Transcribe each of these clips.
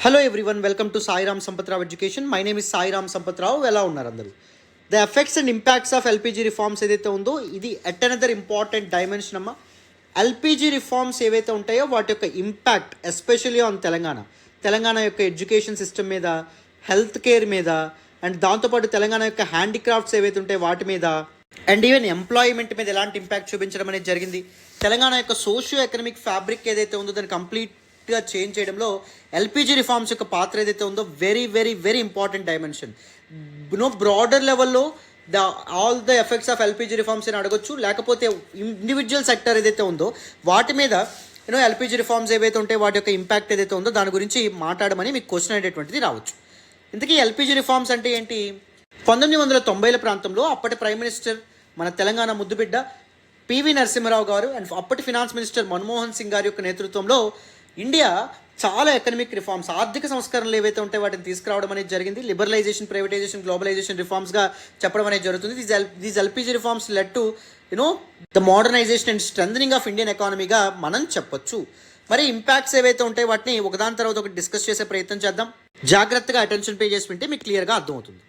Hello everyone, welcome to Sairam Sampath Rao education. My name is Sairam Sampath Rao. ఎలా ఉన్నారు అందరూ? The effects and impacts of LPG reforms ఏదైతే ఉందో ఇది ఎట్ అనదర్ ఇంపార్టెంట్ డైమెన్షన్ అమ్మ. ఎల్పిజి రిఫార్మ్స్ ఏవైతే ఉంటాయో వాటి యొక్క ఇంపాక్ట్ ఎస్పెషల్లీ ఆన్ తెలంగాణ యొక్క ఎడ్యుకేషన్ సిస్టమ్ మీద, హెల్త్ కేర్ మీద, అండ్ దాంతోపాటు తెలంగాణ యొక్క హ్యాండిక్రాఫ్ట్స్ ఏవైతే ఉంటాయో వాటి మీద, అండ్ ఈవెన్ ఎంప్లాయ్మెంట్ మీద ఎలాంటి ఇంపాక్ట్ చూపించడం అనేది జరిగింది. తెలంగాణ యొక్క సోషియో ఎకనామిక్ ఫ్యాబ్రిక్ ఏదైతే ఉందో దాన్ని కంప్లీట్గా చేంజ్ చేయడంలో ఎల్పిజి రిఫార్మ్స్ యొక్క పాత్ర ఏదైతే ఉందో very very very important dimension. Broader లెవెల్లో all the effects of LPG reforms అని అడగొచ్చు, లేకపోతే ఇండివిజువల్ సెక్టర్ ఏదైతే ఉందో వాటి మీద ఎల్పిజి రిఫార్మ్స్ ఏవైతే ఉంటాయో వాటి యొక్క ఇంపాక్ట్ ఏదైతే ఉందో దాని గురించి మాట్లాడమని మీకు క్వశ్చన్ అనేటువంటిది రావచ్చు. ఇంతకీ ఎల్పిజి రిఫార్మ్స్ అంటే ఏంటి? 1990ల ప్రాంతంలో అప్పటి ప్రైమ్ మినిస్టర్, మన తెలంగాణ ముద్దుబిడ్డ పివి నరసింహారావు గారు అండ్ అప్పటి ఫినాన్స్ మినిస్టర్ మన్మోహన్ సింగ్ గారి యొక్క నేతృత్వంలో ఇండియా చాలా ఎకనామిక్ రిఫార్మ్స్, ఆర్థిక సంస్కరణలు ఏవైతే ఉంటాయో వాటిని తీసుకురావడం అనేది జరిగింది. లిబరలైజేషన్, ప్రైవేటైజేషన్, గ్లోబలైజేషన్ రిఫార్మ్స్గా చెప్పడం అనేది జరుగుతుంది. These LPG reforms led to the modernisation and strengthening of Indian ఎకానమీగా మనం చెప్పొచ్చు. మరి ఇంపాక్ట్స్ ఏవైతే ఉంటాయో వాటిని ఒకదాని తర్వాత ఒకటి డిస్కస్ చేసే ప్రయత్నం చేద్దాం. జాగ్రత్తగా అటెన్షన్ పే చేసి వింటే మీకు క్లియర్గా అర్థమవుతుంది.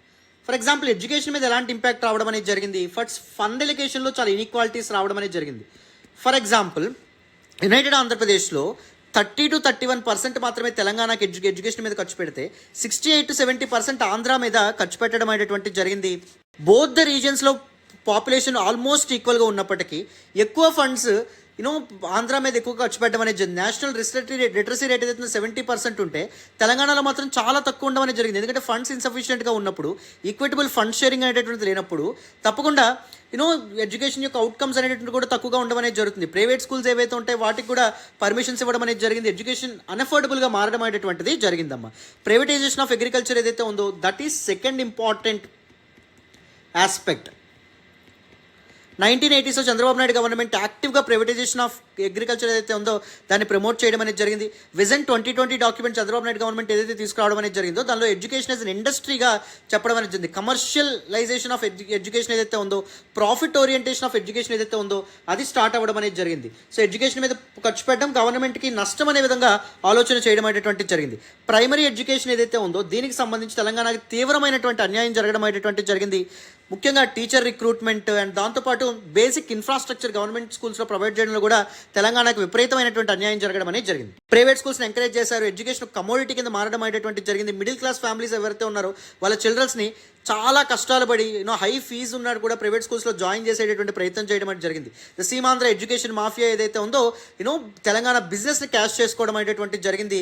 ఫర్ ఎగ్జాంపుల్, ఎడ్యుకేషన్ మీద ఎలాంటి ఇంపాక్ట్ రావడం అనేది జరిగింది? ఫండ్ ఎలికేషన్లో చాలా ఇన్ఈక్వాలిటీస్ రావడం అనేది జరిగింది. ఫర్ ఎగ్జాంపుల్, యునైటెడ్ ఆంధ్రప్రదేశ్లో 30 to 31% మాత్రమే తెలంగాణకి ఎడ్యుకేషన్ మీద ఖర్చు పెడితే 68 to 70% ఆంధ్ర మీద ఖర్చు పెట్టడం అనేటువంటి జరిగింది. బోత్ ద రీజియన్స్లో పాపులేషన్ ఆల్మోస్ట్ ఈక్వల్గా ఉన్నప్పటికీ ఎక్కువ ఫండ్స్ ఆంధ్ర మీద ఎక్కువ ఖర్చు పెట్టడం అనేది జరిగింది. నేషనల్ లిటరసీ రేట్ ఏదైతే 70% ఉంటే తెలంగాణలో మాత్రం చాలా తక్కువ ఉండడం అనేది జరిగింది. ఎందుకంటే ఫండ్స్ ఇన్సఫిషియెంట్గా ఉన్నప్పుడు, ఈక్విటబుల్ ఫండ్ షేరింగ్ అనేటువంటిది లేనప్పుడు తప్పకుండా ఎడ్యుకేషన్ యొక్క అవుట్కమ్స్ అనేటువంటిది కూడా తక్కువగా ఉండడం అనేది జరుగుతుంది. ప్రైవేట్ స్కూల్స్ ఏవైతే ఉంటాయో వాటికి కూడా పర్మిషన్స్ ఇవ్వడం అనేది జరిగింది. ఎడ్యుకేషన్ అన్అఫోర్డబుల్గా మారడం అనేటువంటిది జరిగిందమ్మా. ప్రైవేటైజేషన్ ఆఫ్ అగ్రికల్చర్ ఏదైతే ఉందో that is second important aspect. 1980s Chandrababu Naidu government యాక్టివ్గా ప్రైవేటైజేషన్ ఆఫ్ అగ్రికల్చర్ ఏదైతే ఉందో దాన్ని ప్రమోట్ చేయడం అనేది జరిగింది. Vision 2020 document Chandrababu Naidu government ఏదైతే తీసుకురావడం అనేది జరిగిందో దానిలో ఎడ్యుకేషన్ యాజ్ అన్ ఇండస్ట్రీగా చెప్పడం అనేది జరిగింది. కమర్షియలైజేషన్ ఆఫ్ ఎడ్యుకేషన్ ఏదైతే ఉందో, ప్రాఫిట్ ఓరియంటేషన్ ఆఫ్ ఎడ్యుకేషన్ ఏదైతే ఉందో అది స్టార్ట్ అవ్వడం అనేది జరిగింది. సో ఎడ్యుకేషన్ మీద ఖర్చు పెట్టడం గవర్నమెంట్కి నష్టం అనే విధంగా ఆలోచన చేయడం అనేటువంటిది జరిగింది. ప్రైమరీ ఎడ్యుకేషన్ ఏదైతే ఉందో దీనికి సంబంధించి తెలంగాణకి తీవ్రమైనటువంటి అన్యాయం జరగడం అనేటువంటిది జరిగింది. ముఖ్యంగా టీచర్ రిక్రూట్మెంట్ అండ్ దాంతోపాటు బేసిక్ ఇన్ఫ్రాస్ట్రక్చర్ గవర్నమెంట్ స్కూల్స్లో ప్రొవైడ్ చేయడంలో కూడా తెలంగాణకు విపరీతమైనటువంటి అన్యాయం జరగడం అనేది జరిగింది. ప్రైవేట్ స్కూల్స్ని ఎంకరేజ్ చేశారు. ఎడ్యుకేషన్ కమోడిటీ కింద మారడం అనేటువంటి జరిగింది. మిడిల్ క్లాస్ ఫ్యామిలీస్ ఎవరైతే ఉన్నారో వాళ్ళ చిల్డ్రన్స్ని చాలా కష్టాలు పడి హై ఫీజు ఉన్నాడు కూడా ప్రైవేట్ స్కూల్స్లో జాయిన్ చేసేటటువంటి ప్రయత్నం చేయడం అనేది జరిగింది. సీమాంధ్ర ఎడ్యుకేషన్ మాఫియా ఏదైతే ఉందో తెలంగాణ బిజినెస్ని క్యాష్ చేసుకోవడం అనేటువంటి జరిగింది.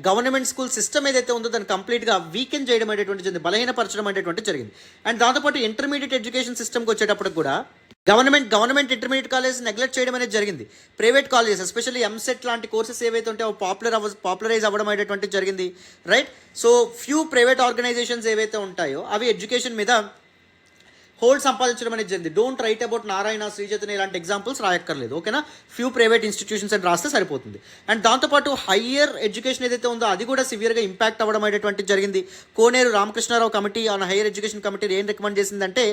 గవర్నమెంట్ స్కూల్ సిస్టమ్ ఏదైతే ఉందో దాన్ని కంప్లీట్గా వీకెన్ చేయడం అనేటువంటి జరిగింది, బలహీనపరచడం అనేటువంటి జరిగింది. అండ్ దాంతోపాటు ఇంటర్మీడియట్ ఎడ్యుకేషన్ సిస్టమ్కి వచ్చేటప్పుడు కూడా గవర్నమెంట్ ఇంటర్మీడియట్ కాలేజ్ నెగ్లెక్ట్ చేయడం అనేది జరిగింది. ప్రైవేట్ కాలేజెస్ ఎస్పెషల్లీ ఎంసెట్ లాంటి కోర్సెస్ ఏవైతే ఉంటాయో పాపులరైజ్ అవ్వడం అనేటువంటి జరిగింది. Right. So few private organisations ఏవైతే ఉంటాయో అవి ఎడ్యుకేషన్ మీద హోల్డ్ సంపాదించడం అనేది జరిగింది. Don't write about Narayana, Sri Chaitanya ఇలాంటి ఎగ్జాంపుల్స్ రాయక్కర్లేదు, ఓకేనా? ఫ్యూ ప్రైవేట్ ఇన్స్టిట్యూషన్స్ అని రాస్తే సరిపోతుంది. అండ్ దాంతోపాటు హయ్యర్ ఎడ్యుకేషన్ ఏదైతే ఉందో అది కూడా సివియర్గా ఇంపాక్ట్ అవ్వడం అనేటువంటి జరిగింది. Koneru Ramakrishnarao committee on higher education committee ఏం రికమెండ్ చేసిందంటే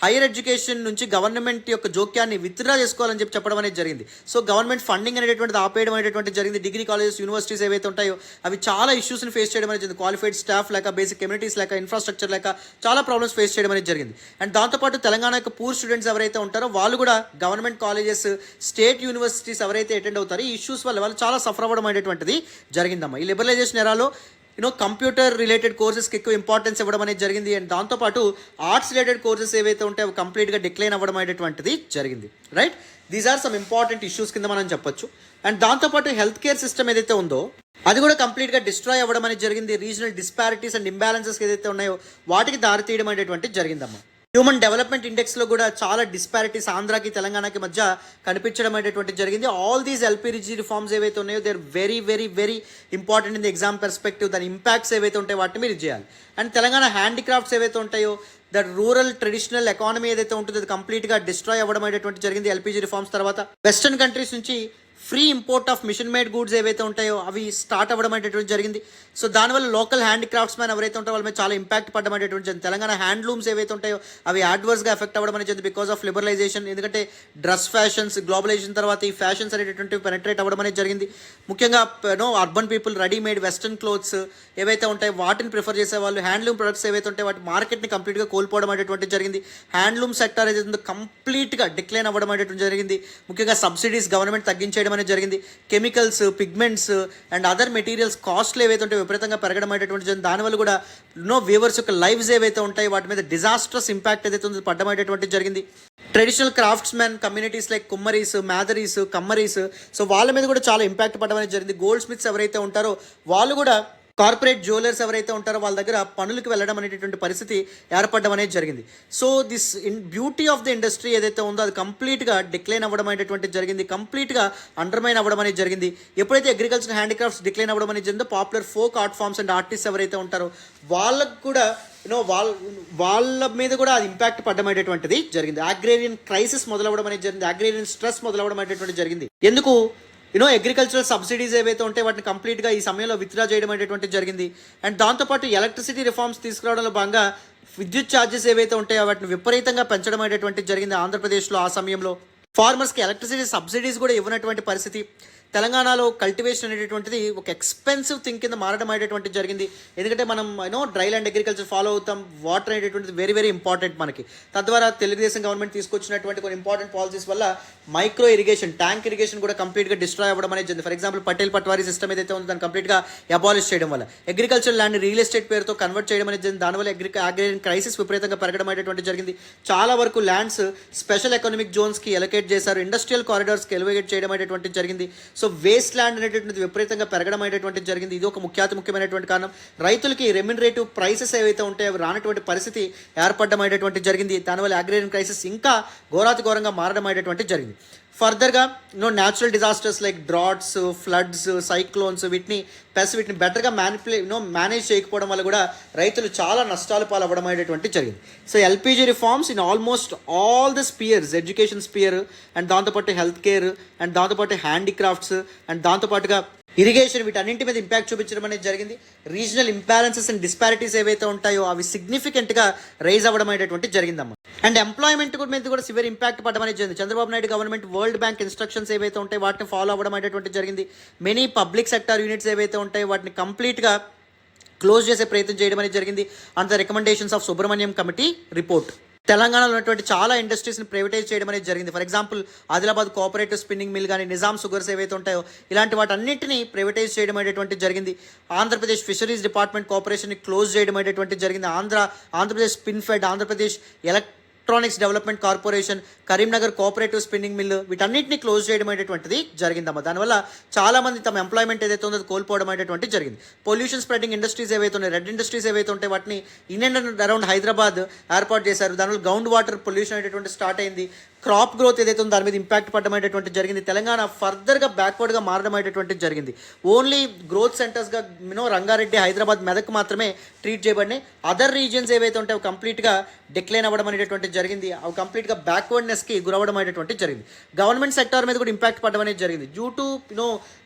హైయర్ ఎడ్యుకేషన్ నుంచి గవర్నమెంట్ యొక్క జోక్యాన్ని విత్డ్రా చేసుకోవాలని చెప్పడం అనేది జరిగింది. సో గవర్నమెంట్ ఫండింగ్ అనేటువంటిది ఆపేయడం అనేటువంటి జరిగింది. డిగ్రీ కాలేజెస్, యూనివర్సిటీస్ ఏవైతే ఉంటాయో అవి చాలా ఇష్యూస్ని ఫేస్ చేయడం అనేది జరిగింది. క్వాలిఫైడ్ స్టాఫ్ లేక, బేసిక్ కమ్యూనిటీస్ లేక, ఇన్ఫ్రాస్ట్రక్చర్ లేక చాలా ప్రాబ్లమ్స్ ఫేస్ చేయడం అనేది జరిగింది. అండ్ దాంతోపాటు తెలంగాణ యొక్క పూర్ స్టూడెంట్స్ ఎవరైతే ఉంటారో వాళ్ళు కూడా గవర్నమెంట్ కాలేజెస్, స్టేట్ యూనివర్సిటీస్ ఎవరైతే అటెండ్ అవుతారో ఈ ఇష్యూస్ వల్ల వాళ్ళు చాలా సఫర్ అవ్వడం అనేటువంటిది జరిగిందమ్మా. ఈ లిబరలైజేషన్ ఎరాలో కంప్యూటర్ రిలేటెడ్ కోర్సెస్కి ఎక్కువ ఇంపార్టెన్స్ ఇవ్వడం అనేది జరిగింది. అండ్ దాంతోపాటు ఆర్ట్స్ రిలేటెడ్ కోర్సెస్ ఏవైతే ఉంటాయో అవి కంప్లీట్గా డిక్లైన్ అవ్వడం అనేటువంటిది జరిగింది. Right. These are some important issues కింద మనం చెప్పొచ్చు. అండ్ దాంతోపాటు హెల్త్ కేర్ సిస్టమ్ ఏదైతే ఉందో అది కూడా కంప్లీట్గా డిస్ట్రాయ్ అవ్వడం అనేది జరిగింది. రీజనల్ డిస్పారిటీస్ అండ్ ఇంబ్యాలెన్సెస్ ఏదైతే ఉన్నాయో వాటికి దారితీయడం అనేటువంటిది జరిగిందమ్మా. హ్యూమన్ డెవలప్మెంట్ ఇండెక్స్లో కూడా చాలా డిస్పారిటీస్ ఆంధ్రాకి, తెలంగాణకి మధ్య కనిపించడం అనేటువంటి జరిగింది. ఆల్ దీస్ ఎల్పిజి రిఫార్మ్స్ ఏవైతే ఉన్నాయో they are very very very important in the exam perspective. దాని ఇంపాక్ట్స్ ఏవైతే ఉంటాయో వాటిని మీరు చేయాలి. అండ్ తెలంగాణ హ్యాండిక్రాఫ్ట్స్ ఏవైతే ఉంటాయో దట్ రూరల్ ట్రెడిషనల్ ఎకానమీ ఏదైతే ఉంటుందో అది కంప్లీట్గా డిస్ట్రాయ్ అవ్వడం అనేటువంటి జరిగింది ఎల్పిజి రిఫార్మ్స్ తర్వాత. వెస్టర్న్ కంట్రీస్ నుంచి free import of machine made goods ఏవైతే ఉంటాయో అవి స్టార్ట్ అవ్వడం అనేటువంటి జరిగింది. సో దానివల్ల లోకల్ హ్యాండిక్రాఫ్ట్స్ మ్యాన్ ఎవరైతే ఉంటారో వాళ్ళ మీద చాలా ఇంపాక్ట్ పడడం అనేటువంటి జరిగింది. తెలంగాణ హ్యాండ్లూమ్స్ ఏవైతే ఉంటాయో అవి అడ్వర్స్గా ఎఫెక్ట్ అవ్వడం అనేది జరిగింది బికాస్ ఆఫ్ లిబరలైజేషన్. ఎందుకంటే డ్రెస్ ఫ్యాషన్స్ గ్లోబలైజేషన్ తర్వాత ఈ ఫ్యాషన్స్ అనేటటువంటి పెనట్రేట్ అవ్వడం అనేది జరిగింది. ముఖ్యంగా urban people readymade western clothes ఏవైతే ఉంటాయో వాటిని ప్రిఫర్ చేసే వాళ్ళు హ్యాండ్లూమ్ ప్రొడక్ట్స్ ఏవైతే ఉంటాయో వాటి మార్కెట్ని కంప్లీట్గా కోల్పోవడం అనేటువంటి జరిగింది. హ్యాండ్లూమ్ సెక్టర్ ఏదైతే ఉందో కంప్లీట్గా డిక్లైన్ అవ్వడం అనేటువంటి జరిగింది. ముఖ్యంగా సబ్సిడీస్ గవర్నమెంట్ తగ్గించేయడం అనేది జరిగింది. Chemicals, pigments and other materials కాస్ట్లు ఏవైతే ఉంటాయో విపరీతంగా పెరగడం అనేటువంటి జరిగింది. దానివల్ల కూడా వీవర్స్ యొక్క లైవ్స్ ఏవైతే ఉంటాయో వాటి మీద డిజాస్ట్రస్ ఇంపాక్ట్ ఏదైతే ఉందో పడడం అనేటువంటి జరిగింది. Traditional crafts man communities like కుమ్మరీస్, మ్యాదరీస్, కమ్మరీస్, సో వాళ్ళ మీద కూడా చాలా ఇంపాక్ట్ పడడం అనేది జరిగింది. గోల్డ్ స్మిత్స్ ఎవరైతే ఉంటారో వాళ్ళు కూడా కార్పొరేట్ జ్యువెలర్స్ ఎవరైతే ఉంటారో వాళ్ళ దగ్గర పనులకు వెళ్ళడం అనేటటువంటి పరిస్థితి ఏర్పడడం అనేది జరిగింది. So this beauty of the industry ఏదైతే ఉందో అది కంప్లీట్గా డిక్లైన్ అవ్వడం అనేటువంటి జరిగింది, కంప్లీట్గా అండర్మైన్ అవ్వడం అనేది జరిగింది. ఎప్పుడైతే అగ్రికల్చర్ హ్యాండిక్రాఫ్ట్స్ డిక్లైన్ అవ్వడం అనేది జరిగిందో popular folk art forms and artist ఎవరైతే ఉంటారో వాళ్ళకు కూడా వాళ్ళ మీద కూడా అది ఇంపాక్ట్ పడడం అనేటువంటిది జరిగింది. అగ్రేరియన్ క్రైసిస్ మొదలవడం అనేది జరిగింది, అగ్రేరియన్ స్ట్రెస్ మొదలవడం అనేటువంటి జరిగింది. ఎందుకు అగ్రికల్చరల్ సబ్సిడీస్ ఏవైతే ఉంటాయి వాటిని కంప్లీట్గా ఈ సమయంలో విత్డ్రా చేయడం అనేటువంటి జరిగింది. అండ్ దాంతోపాటు ఎలక్ట్రిసిటీ రిఫార్మ్స్ తీసుకురావడంలో భాగంగా విద్యుత్ ఛార్జెస్ ఏవైతే ఉంటాయో వాటిని విపరీతంగా పెంచడం అనేటువంటి జరిగింది. ఆంధ్రప్రదేశ్లో ఆ సమయంలో ఫార్మర్స్కి ఎలక్ట్రిసిటీ సబ్సిడీస్ కూడా ఇవ్వనటువంటి పరిస్థితి. తెలంగాణలో కల్టివేషన్ అనేటటువంటిది ఒక ఎక్స్పెన్సివ్ థింగ్ కింద మారడం అనేటువంటి జరిగింది. ఎందుకంటే మనం డ్రై ల్యాండ్ అగ్రికల్చర్ ఫాలో అవుతాం. వాటర్ అనేటువంటిది వెరీ వెరీ ఇంపార్టెంట్ మనకి. తద్వారా తెలుగుదేశం గవర్నమెంట్ తీసుకొచ్చినటువంటి కొన్ని ఇంపార్టెంట్ పాలసీస్ వల్ల మైక్రో ఇరిగేషన్, ట్యాంక్ ఇరిగేషన్ కూడా కంప్లీట్గా డిస్ట్రాయ్ అవ్వడం అనేది జరిగింది. For example Patel patwari system ఏదైతే ఉందో దాన్ని కంప్లీట్గా అబాలిష్ చేయడం వల్ల అగ్రికల్చర్ ల్యాండ్ రియల్ ఎస్టేట్ పేరుతో కన్వర్ట్ చేయడం అనేది జరిగింది. దానివల్ల అగ్రేరియన్ క్రైసిస్ విపరీతంగా పెరగడం అనేటువంటి జరిగింది. చాలా వరకు ల్యాండ్స్ స్పెషల్ ఎకనామిక్ జోన్స్కి ఎలకేట్ చేశారు, ఇండస్ట్రియల్ కారిడార్స్కి ఎలివేట్ చేయడం అనేటువంటి జరిగింది. సో వేస్ట్ ల్యాండ్ అనేటువంటిది విపరీతంగా పెరగడం అనేటువంటి జరిగింది. ఇది ఒక ముఖ్యమైనటువంటి కారణం. రైతులకి రెమ్యునరేటివ్ ప్రైసెస్ ఏవైతే ఉంటాయో అవి రానటువంటి పరిస్థితి ఏర్పడడం అనేటువంటి జరిగింది. దానివల్ల అగ్రేరియన్ క్రైసిస్ ఇంకా ఘోరంగా మారడం అనేటువంటి జరిగింది. ఫర్దర్గా natural disasters like droughts, floods, cyclones వీటిని బెటర్గా మేనేజ్ చేయకపోవడం వల్ల కూడా రైతులు చాలా నష్టాలు పాలవ్వడం అనేటువంటి జరిగింది. So LPG reforms in almost all the spheres, education sphere and దాంతోపాటు హెల్త్ కేర్ అండ్ దాంతోపాటు హ్యాండిక్రాఫ్ట్స్ అండ్ దాంతోపాటుగా ఇరిగేషన్ వీటన్నింటి మీద ఇంపాక్ట్ చూపించడం అనేది జరిగింది. రీజనల్ ఇంబ్యాలెన్సెస్ అండ్ డిస్పారిటీస్ ఏవైతే ఉంటాయో అవి సిగ్నిఫికెంట్గా రైజ్ అవ్వడం అనేటువంటి జరిగిందమ్మా. అండ్ ఎంప్లాయ్మెంట్ మీద కూడా సివియర్ ఇంపాక్ట్ పడడం అనేది జరిగింది. Chandrababu Naidu government world bank instructions ఏవైతే ఉంటాయో వాటిని ఫాలో అవ్వడం అనేటువంటి జరిగింది. మెనీ పబ్లిక్ సెక్టర్ యూనిట్స్ ఏవైతే ఉంటాయో వాటిని కంప్లీట్గా క్లోజ్ చేసే ప్రయత్నం చేయడం అనేది జరిగింది. And the recommendations of Subrahmanyam committee report. తెలంగాణలో ఉన్నటువంటి చాలా ఇండస్ట్రీస్ని ప్రైవేటైజ్ చేయడం అనేది జరిగింది. For example Adilabad cooperative spinning mill కానీ, నిజాం షుగర్స్ ఏవైతే ఉంటాయో ఇలాంటి వాటన్నింటినీ ప్రైవేటైజ్ చేయడం అనేటువంటి జరిగింది. ఆంధ్రప్రదేశ్ ఫిషరీస్ డిపార్ట్మెంట్ కోఆపరేషన్ని క్లోజ్ చేయడం అనేటువంటి జరిగింది. Andhra Pradesh spin fed, Andhra Pradesh electronics development corporation, Karimnagar cooperative spinning mill వీటన్నిటిని క్లోజ్ చేయడం అనేటువంటిది జరిగిందమ్మా. దానివల్ల చాలామంది తమ ఎంప్లాయ్మెంట్ ఏదైతే ఉందో అది కోల్పోవడం అనేటువంటి జరిగింది. పొల్యూషన్ స్ప్రెడింగ్ ఇండస్ట్రీస్ ఏవైతే ఉన్నాయి, రెడ్ ఇండస్ట్రీస్ ఏవైతే ఉంటాయి వాటిని ఇన్ అండ్ అరౌండ్ హైదరాబాద్ ఏర్పాటు చేశారు. దానివల్ల గ్రౌండ్ వాటర్ పొల్యూషన్ అనేటువంటి స్టార్ట్ అయింది. క్రాప్ గ్రోత్ ఏదైతే ఉందో దాని మీద ఇంపాక్ట్ పడడం అనేటువంటి జరిగింది. తెలంగాణ ఫర్దర్గా బ్యాక్వర్డ్గా మారడం అనేటువంటి జరిగింది. ఓన్లీ గ్రోత్ సెంటర్స్గా రంగారెడ్డి, హైదరాబాద్, మెదక్ మాత్రమే ట్రీట్ చేయబడినాయి. అదర్ రీజియన్స్ ఏవైతే ఉంటాయో కంప్లీట్గా డిక్లైన్ అవ్వడం అనేటువంటి జరిగింది. అవి కంప్లీట్గా బ్యాక్వర్డ్నెస్కి గురవడం అనేటువంటి జరిగింది. గవర్నమెంట్ సెక్టార్ మీద కూడా ఇంపాక్ట్ పడడం అనేది జరిగింది. Due to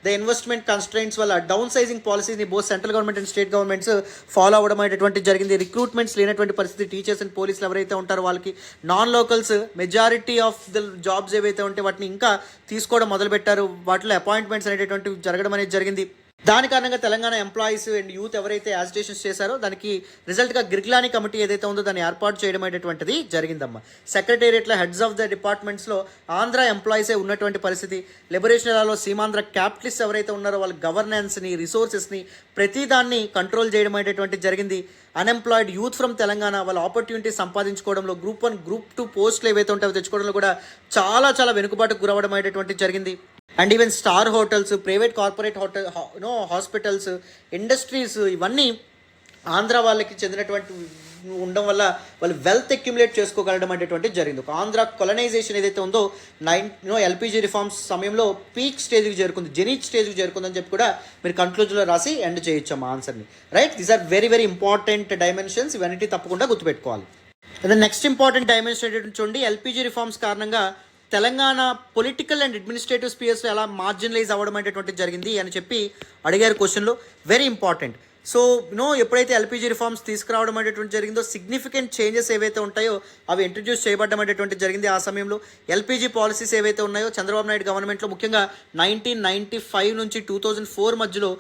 the investment constraints వల్ల డౌన్ సైజింగ్ పాలసీని both central government and state governments follow అవ్వడం అనేటువంటి జరిగింది. రిక్రూట్మెంట్స్ లేనటువంటి పరిస్థితి, టీచర్స్ అండ్ పోలీసులు ఎవరైతే ఉంటారో వాళ్ళకి non locals majority of the jobs ఏవైతే ఉంటే వాటిని ఇంకా తీసుకోవడం మొదలుపెట్టారు. వాటిలో అపాయింట్మెంట్స్ అనేటువంటివి జరగడం అనేది జరిగింది. దాని కారణంగా తెలంగాణ ఎంప్లాయీస్ అండ్ యూత్ ఎవరైతే యాజిటేషన్స్ చేశారో దానికి రిజల్ట్గా గిర్గ్లాని కమిటీ ఏదైతే ఉందో దాన్ని ఏర్పాటు చేయడం అనేటువంటిది జరిగిందమ్మా. సెక్రటేరియట్లో హెడ్స్ ఆఫ్ ద డిపార్ట్మెంట్స్లో ఆంధ్ర ఎంప్లాయీసే ఉన్నటువంటి పరిస్థితి. లిబరేషన్ ఎరాలో సీమాంధ్ర క్యాపిటలిస్ట్ ఎవరైతే ఉన్నారో వాళ్ళ గవర్నెన్స్ని, రిసోర్సెస్ని ప్రతిదాన్ని కంట్రోల్ చేయడం అనేటువంటి జరిగింది. అన్ఎంప్లాయిడ్ యూత్ ఫ్రమ్ తెలంగాణ వాళ్ళ ఆపర్చునిటీస్ సంపాదించుకోవడంలో, గ్రూప్ 1, గ్రూప్ 2 పోస్టులు ఏవైతే ఉంటాయో తెచ్చుకోవడంలో కూడా చాలా వెనుకబాటుకు గురవడం అనేటువంటి జరిగింది. And even star hotels, private corporate hospitals, industries ఇవన్నీ ఆంధ్ర వాళ్ళకి చెందినటువంటి ఉండడం వల్ల వాళ్ళు వెల్త్ అక్యుములేట్ చేసుకోగలడం అనేటువంటి జరిగింది. ఒక ఆంధ్ర కొలనైజేషన్ ఏదైతే ఉందో ఎల్పిజి రిఫార్మ్స్ సమయంలో పీక్ స్టేజ్కి చేరుకుంది, జెనిత్ స్టేజ్కి చేరుకుందని చెప్పి కూడా మీరు కన్క్లూజన్లో రాసి ఎండ్ చేయొచ్చు మా ఆన్సర్ని. Right, these are very important dimensions. ఇవన్నీ తప్పకుండా గుర్తుపెట్టుకోవాలి. అదే నెక్స్ట్ ఇంపార్టెంట్ డైమెన్షన్ ఏంటంటే చూడండి, ఎల్పిజి రిఫార్మ్స్ కారణంగా తెలంగాణ పొలిటికల్ అండ్ అడ్మినిస్ట్రేటివ్ స్పియర్స్లో ఎలా మార్జినలైజ్ అవ్వడం అనేటువంటిది జరిగింది అని చెప్పి అడిగారు క్వశ్చన్లో. Very important. సో ఎప్పుడైతే ఎల్పిజి రిఫార్మ్స్ తీసుకురావడం అనేటువంటి జరిగిందో సిగ్నిఫికెంట్ చేంజెస్ ఏవైతే ఉంటాయో అవి ఇంట్రడ్యూస్ చేయబడడం అనేటువంటి జరిగింది. ఆ సమయంలో ఎల్పిజి పాలసీస్ ఏవైతే ఉన్నాయో చంద్రబాబు నాయుడు గవర్నమెంట్లో ముఖ్యంగా 1995 నుంచి 2004 మధ్యలో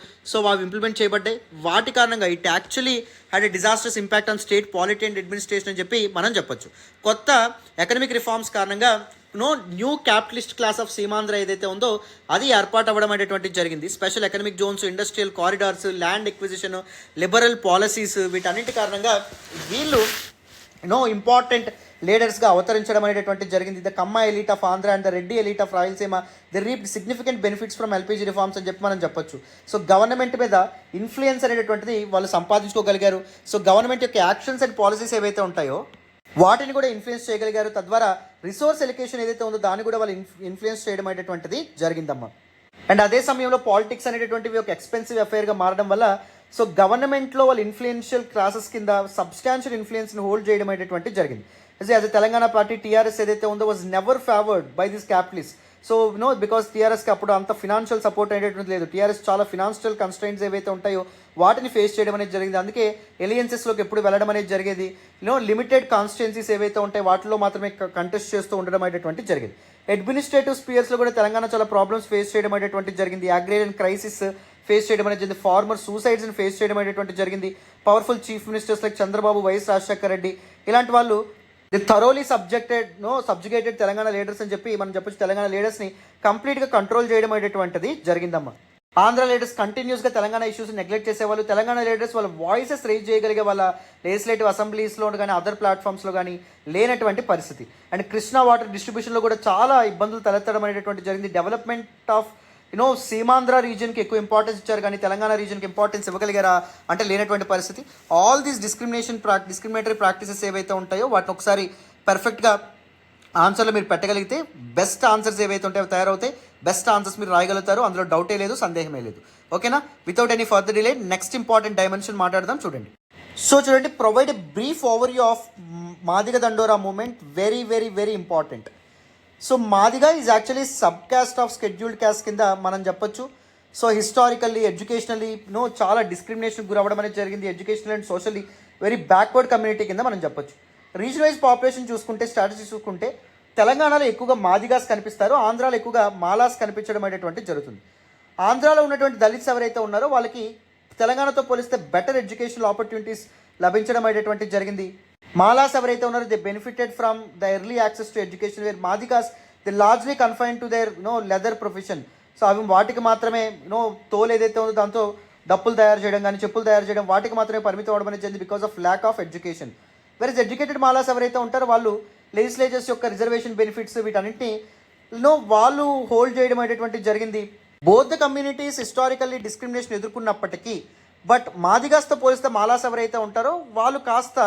అవి ఇంప్లిమెంట్ చేయబడ్డాయి. వాటి కారణంగా it actually had a disasters impact on state polity and administration అని చెప్పి మనం చెప్పొచ్చు. కొత్త ఎకనమిక్ రిఫార్మ్స్ కారణంగా new capitalist class of Seemandhra ఏదైతే ఉందో అది ఏర్పాటు అవ్వడం అనేటువంటిది జరిగింది. Special economic zones, industrial corridors, land acquisition, liberal policies, వీటన్నిటి కారణంగా వీళ్ళు ఇంపార్టెంట్ లీడర్స్గా అవతరించడం అనేటువంటి జరిగింది. The Kamma elite of Andhra and the Reddy elite of Rayalaseema the reaped significant benefits from LPG reforms అని చెప్పి మనం చెప్పొచ్చు. సో గవర్నమెంట్ మీద ఇన్ఫ్లుయెన్స్ అనేటువంటిది వాళ్ళు సంపాదించుకోగలిగారు. సో గవర్నమెంట్ యొక్క యాక్షన్స్ అండ్ పాలసీస్ ఏవైతే ఉంటాయో వాటిని కూడా ఇన్ఫ్లుయెన్స్ చేయగలిగారు. తద్వారా రిసోర్స్ ఎలికేషన్ ఏదైతే ఉందో దాన్ని కూడా వాళ్ళు ఇన్ఫ్లుయెన్స్ చేయడం అనేటువంటిది జరిగిందమ్మా. అండ్ అదే సమయంలో పాలిటిక్స్ అనేటటువంటివి ఒక ఎక్స్పెన్సివ్ అఫైర్గా మారడం వల్ల గవర్నమెంట్లో వాళ్ళు ఇన్ఫ్లుయెన్షియల్ క్లాసెస్ కింద సబ్స్టాన్షియల్ ఇన్ఫ్లుయెన్స్ని హోల్డ్ చేయడం అనేటువంటిది జరిగింది. యాజ్ తెలంగాణ పార్టీ టీఆర్ఎస్ ఏదైతే ఉందో was never favoured by this capitalist. Because టీఆర్ఎస్కి అప్పుడు అంత ఫినాన్షియల్ సపోర్ట్ అనేటువంటి లేదు. టీఆర్ఎస్ చాలా ఫినాన్షియల్ కన్స్ట్రెయింట్స్ ఏవైతే ఉంటాయో వాటిని ఫేస్ చేయడం అనేది జరిగింది. అందుకే ఎలియన్సెస్లోకి ఎప్పుడు వెళ్ళడం అనేది జరిగేది. లిమిటెడ్ కాన్స్టిట్యున్సీస్ ఏవైతే ఉంటాయో వాటిలో మాత్రమే కంటెస్ట్ చేస్తూ ఉండడం అనేటువంటి జరిగింది. అడ్మినిస్ట్రేటివ్ స్పియర్స్లో కూడా తెలంగాణ చాలా ప్రాబ్లమ్స్ ఫేస్ చేయడం అనేటువంటి జరిగింది. అగ్రేరియన్ క్రైసిస్ ఫేస్ చేయడం అనేది జరిగింది. ఫార్మర్ సూసైడ్స్ని ఫేస్ చేయడం అనేటువంటి జరిగింది. Powerful chief ministers like Chandrababu, YS Rajasekhara Reddy ఇలాంటి వాళ్ళు ది థరోలీ సబ్జుగేటెడ్ తెలంగాణ లీడర్స్ అని చెప్పి మనం చెప్పొచ్చు. తెలంగాణ లీడర్స్ని కంప్లీట్గా కంట్రోల్ చేయడం అనేటువంటిది జరిగిందమ్మా. ఆంధ్ర లీడర్స్ కంటిన్యూస్గా తెలంగాణ ఇష్యూస్ నెగ్లెక్ట్ చేసేవాళ్ళు. తెలంగాణ లీడర్స్ వాళ్ళ వాయిసెస్ రేజ్ చేయగలిగే వాళ్ళ లెజిస్లేటివ్ అసెంబ్లీస్లో కానీ అదర్ ప్లాట్ఫామ్స్లో కానీ లేనటువంటి పరిస్థితి. అండ్ కృష్ణా వాటర్ డిస్ట్రిబ్యూషన్లో కూడా చాలా ఇబ్బందులు తలెత్తడం అనేటువంటి జరిగింది. డెవలప్మెంట్ ఆఫ్ సీమాంధ్ర రీజియన్కి ఎక్కువ ఇంపార్టెన్స్ ఇచ్చారు కానీ తెలంగాణ రీజియన్కి ఇంపార్టెన్స్ ఇవ్వగలిగారా అంటే లేనటువంటి పరిస్థితి. ఆల్ దీస్ డిస్క్రిమినేటరీ ప్రాక్టీసెస్ ఏవైతే ఉంటాయో వాటిని ఒకసారి పర్ఫెక్ట్గా ఆన్సర్లో మీరు పెట్టగలిగితే బెస్ట్ ఆన్సర్స్ ఏవైతే ఉంటాయో తయారవుతాయి. బెస్ట్ ఆన్సర్స్ మీరు రాయగలుగుతారు, అందులో డౌటే లేదు, సందేహమే లేదు. ఓకేనా? Without any further delay next important dimension మాట్లాడదాం. చూడండి. చూడండి, provide a brief overview of Madiga Dandora movement. Very very very important. Madiga is actually sub caste of scheduled caste కింద మనం చెప్పొచ్చు. హిస్టారికల్లీ, ఎడ్యుకేషనల్లీ చాలా డిస్క్రిమినేషన్ గురవ్వడం అనేది జరిగింది. Educational and socially very backward community కింద మనం చెప్పొచ్చు. రీజన్ వైజ్ పాపులేషన్ చూసుకుంటే, స్టాటిస్టిక్స్ చూసుకుంటే తెలంగాణలో ఎక్కువగా మాదిగాస్ కనిపిస్తారు, ఆంధ్రాలో ఎక్కువగా మాలాస్ కనిపించడం అనేటువంటి జరుగుతుంది. ఆంధ్రాలో ఉన్నటువంటి దళిత్స్ ఎవరైతే ఉన్నారో వాళ్ళకి తెలంగాణతో పోలిస్తే బెటర్ ఎడ్యుకేషనల్ ఆపర్చునిటీస్ లభించడం అనేటువంటి జరిగింది. మాలాస్ ఎవరైతే ఉన్నారో they benefited from the early access to education, where Madigas they largely confined to their leather profession. అవి వాటికి మాత్రమే తోలు ఏదైతే ఉందో దాంతో డప్పులు తయారు చేయడం కానీ చెప్పులు తయారు చేయడం వాటికి మాత్రమే పరిమితం అవ్వడం అనేది జరిగింది because of lack of education. Whereas educated Malas ఎవరైతే ఉంటారో వాళ్ళు లెజిస్లేచర్స్ యొక్క రిజర్వేషన్ బెనిఫిట్స్ వీటన్నింటినీ వాళ్ళు హోల్డ్ చేయడం అనేటువంటి జరిగింది. Both the communities historically discrimination ఎదుర్కొన్నప్పటికీ బట్ మాదిగాస్తో పోలిస్తే మాలాస్ ఎవరైతే ఉంటారో వాళ్ళు కాస్త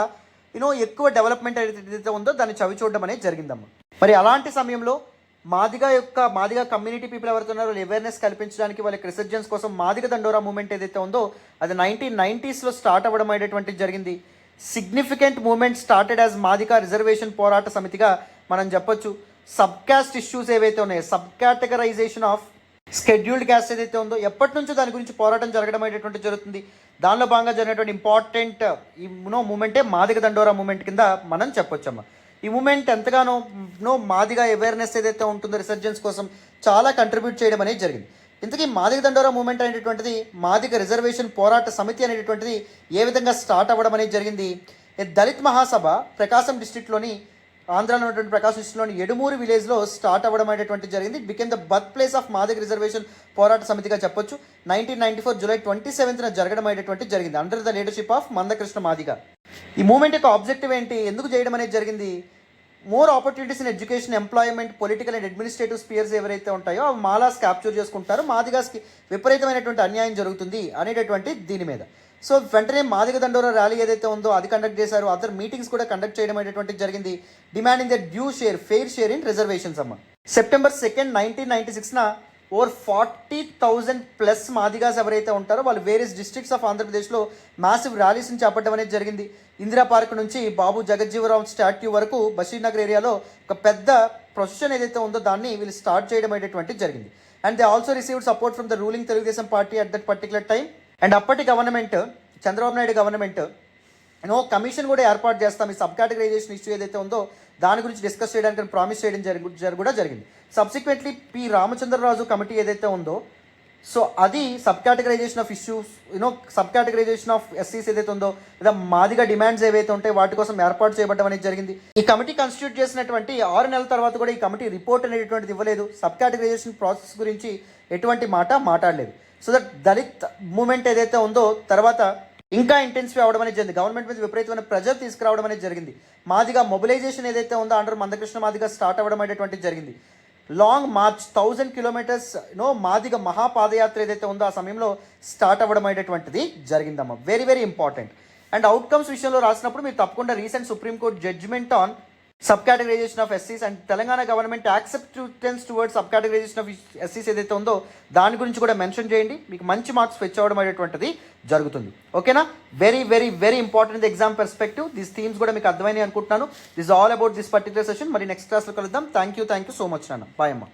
ఎక్కువ డెవలప్మెంట్ ఏదైతే ఉందో దాన్ని చవి చూడడం అనేది జరిగిందమ్మా. మరి అలాంటి సమయంలో మాదిగ కమ్యూనిటీ పీపుల్ ఎవరైతే ఉన్నారో అవేర్నెస్ కల్పించడానికి వాళ్ళకి రిసర్జెన్స్ కోసం మాదిగ దండోరా మూమెంట్ ఏదైతే ఉందో అది 1990s స్టార్ట్ అవ్వడం అనేటువంటిది జరిగింది. Significant movement started as Madiga reservation పోరాట సమితిగా మనం చెప్పొచ్చు. సబ్ క్యాస్ట్ ఇష్యూస్ ఏవైతే ఉన్నాయో, sub categorisation of scheduled caste ఏదైతే ఉందో ఎప్పటి నుంచో దాని గురించి పోరాటం జరగడం అనేటువంటి జరుగుతుంది. దానిలో భాగంగా జరిగినటువంటి ఇంపార్టెంట్ ఈ మూమెంటే మాదిగ దండోరా మూమెంట్ కింద మనం చెప్పొచ్చమ్మా. ఈ మూమెంట్ ఎంతగానో మాదిగ అవేర్నెస్ ఏదైతే ఉంటుందో రిసర్జెన్స్ కోసం చాలా కంట్రిబ్యూట్ చేయడం అనేది జరిగింది. ఇంతకీ మాదిగ దండోరా మూమెంట్ అనేటువంటిది మాదిగ రిజర్వేషన్ పోరాట సమితి అనేటువంటిది ఏ విధంగా స్టార్ట్ అవ్వడం అనేది జరిగింది. దళిత్ మహాసభ ప్రకాశం డిస్ట్రిక్ట్లోని ఆంధ్రాలో ఉన్నటువంటి ప్రకాశం డిస్ట్రిక్ట్లోని ఎడుమూరు విలేజ్లో స్టార్ట్ అవ్వడం అనేటువంటి జరిగింది. Became the birth place of Madiga reservation పోరాట సమితిగా చెప్పొచ్చు. 1994 జూలై 27న జరగడం అనేటువంటి జరిగింది under the leadership of Manda Krishna Madiga. ఈ మూమెంట్ యొక్క ఆబ్జెక్టివ్ ఏంటి, ఎందుకు చేయడం అనేది జరిగింది? More opportunities in education, employment, political and administrative spheres ఎవరైతే ఉంటాయో అవి మాలాస్ క్యాప్చర్ చేసుకుంటారు, మాదిగాస్కి విపరీతమైనటువంటి అన్యాయం జరుగుతుంది అనేటటువంటి దీని మీద. వెంటనే మాదిగ దండోరా ర్యాలీ ఏదైతే ఉందో అది కండక్ట్ చేశారు. అదర్ మీటింగ్స్ కూడా కండక్ట్ చేయడం అనేటువంటిది జరిగింది. Demanding the due share, fair share in reservations అమ్మ. సెప్టెంబర్ 2, 1996న ఓవర్ 40,000 ప్లస్ మాదిగాస్ ఎవరైతే ఉంటారో వాళ్ళు వేరియస్ డిస్ట్రిక్ట్స్ ఆఫ్ ఆంధ్రప్రదేశ్లో మ్యాసివ్ ర్యాలీస్ని చేపట్టడం అనేది జరిగింది. ఇందిరా పార్క్ నుంచి బాబు జగజ్జీవరావు స్టాట్యూ వరకు బషీర్నగర్ ఏరియాలో ఒక పెద్ద ప్రొసెషన్ ఏదైతే ఉందో దాన్ని వీళ్ళు స్టార్ట్ చేయడం అనేటువంటిది జరిగింది. And they also received support from the ruling Telugu Desam party at that particular time. And అప్పటి government, Chandrababu Naidu government commission కూడా ఏర్పాటు చేస్తాం ఈ సబ్ కేటగరైజేషన్ ఇష్యూ ఏదైతే ఉందో దాని గురించి డిస్కస్ చేయడానికి ప్రామిస్ చేయడం కూడా జరిగింది. సబ్సిక్వెంట్లీ పి రామచంద్రరాజు కమిటీ ఏదైతే ఉందో సో అది sub categorisation of issues sub categorisation of ఎస్సీస్ ఏదైతే ఉందో లేదా మాదిగా డిమాండ్స్ ఏవైతే ఉంటాయో వాటి కోసం ఏర్పాటు చేయబడడం అనేది జరిగింది. ఈ కమిటీ కాన్స్టిట్యూట్ చేసినటువంటి 6 నెలల తర్వాత కూడా ఈ కమిటీ రిపోర్ట్ అనేటువంటిది ఇవ్వలేదు. సబ్ కేటగరైజేషన్ ప్రాసెస్ గురించి ఎటువంటి మాట మాట్లాడలేదు. సో దట్ దళిత్ మూమెంట్ ఏదైతే ఉందో తర్వాత ఇంకా ఇంటెన్సివ్ అవ్వడం అనేది జరిగింది. గవర్నమెంట్ మీద విపరీతమైన ప్రెజర్ తీసుకురావడం అనేది జరిగింది. మాదిగా మొబిలైజేషన్ ఏదైతే ఉందో అండర్ మందకృష్ణ మాదిగా స్టార్ట్ అవ్వడం అనేటువంటిది జరిగింది. లాంగ్ మార్చ్ 1000 కిలోమీటర్స్ మాదిగా మహాపాదయాత్ర ఏదైతే ఉందో ఆ సమయంలో స్టార్ట్ అవ్వడం అనేటువంటిది జరిగిందమ్మా. Very very important. And outcomes విషయంలో రాసినప్పుడు మీరు తప్పకుండా recent supreme court judgement on sub categorisation of ఎస్సీస్ and Telangana government acceptance towards sub categorisation of ఎస్సీస్ ఏదైతే ఉందో దాని గురించి కూడా మెన్షన్ చేయండి. మీకు మంచి మార్క్స్ ఫెచ్ అవ్వడం అనేటువంటిది జరుగుతుంది. ఓకేనా? Very very very important exam perspective. These themes కూడా మీకు అర్థమైనాయి అనుకుంటున్నాను. This all about this particular session. మరి నెక్స్ట్ క్లాస్లో కలుద్దాం. థ్యాంక్ యూ సో మచ్ నాన్న. బాయ్ అమ్మా.